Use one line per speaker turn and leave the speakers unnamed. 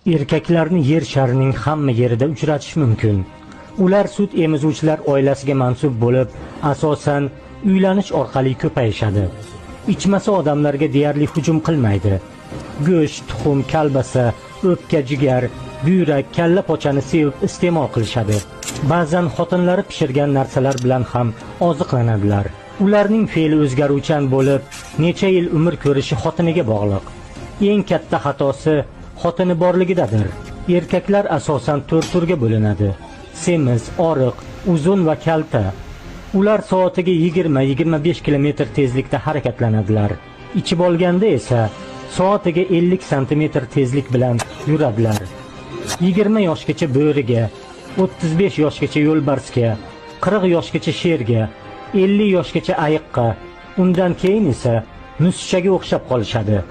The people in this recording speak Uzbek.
Erkaklarni yer sharining hamma yerida uchratish mumkin. Ular sut emizuvchilar oilasiga mansub bo'lib, asosan uylanish orqali ko'payishadi. Ichmasa odamlarga deyarli hujum qilmaydi. Go'sht, tuxum, kalbasa, o'pka, jigar, buyrak, kalla pochani sevib iste'mol qilishadi. Ba'zan xotinlari pishirgan narsalar bilan ham oziqlanadilar. Ularning fe'li o'zgaruvchan bo'lib, necha yil umr ko'rishi xotiniga bog'liq. Eng katta xatosi xotini borligidadir. Erkaklar asosan 4 turga bo'linadi: semiz, oriq, uzun va kalta. Ular soatiga 20-25 km tezlikda harakatlanadilar. Ichib olganda esa soatiga 50 sm tezlik bilan yuradilar. 20 yoshgacha bo'riga, 35 yoshgacha yo'lbarsga, 40 yoshgacha sherga, 50 yoshgacha ayiqqa, undan keyin esa nuschaga o'xshab qolishadi.